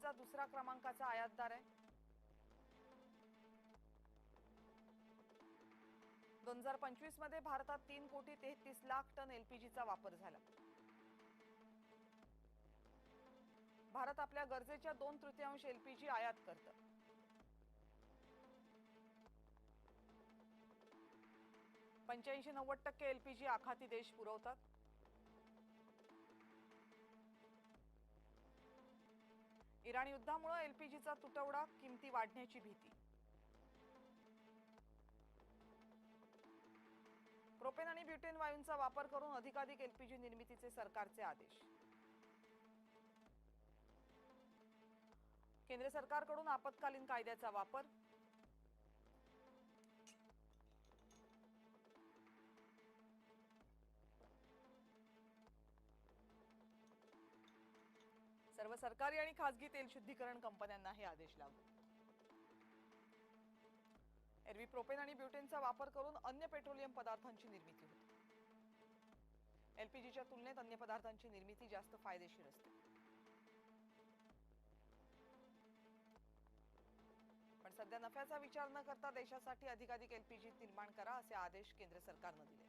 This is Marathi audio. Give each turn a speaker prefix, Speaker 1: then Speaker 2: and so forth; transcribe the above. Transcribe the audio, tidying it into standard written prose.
Speaker 1: एलपीजीचा दुसरा क्रमांकाचा आयातदार आहे। 2025 मध्ये भारतात 3,33,00,000 टन एलपीजीचा वापर झाला। भारत आपल्या गरजेच्या 2/3 एलपीजी आयात करतं। पंच्याऐंशी 90% एलपीजी आखाती देश पुरवतात। इराण युद्धामुळे एलपीजीचा तुटवडा, किमती वाढण्याची भीती। प्रोपेन आणि ब्युटेन वायूंचा वापर करून अधिकाधिक एलपीजी निर्मितीचे सरकारचे आदेश। केंद्र सरकारकडून आपत्कालीन कायद्याचा वापर। सर्व सरकारी आणि खासगी तेल शुद्धीकरण कंपन्यांना हे आदेश लागू। एरवी प्रोपेन आणि ब्युटेनचा वापर करून अन्य पेट्रोलियम पदार्थांची निर्मिती होते। एलपीजीच्या तुलनेत अन्य पदार्थांची निर्मिती जास्त फायदेशीर असते। पण सध्या नफ्याचा विचार न करता देशासाठी अधिकाधिक एलपीजी निर्माण करा असे आदेश केंद्र सरकारने दिले।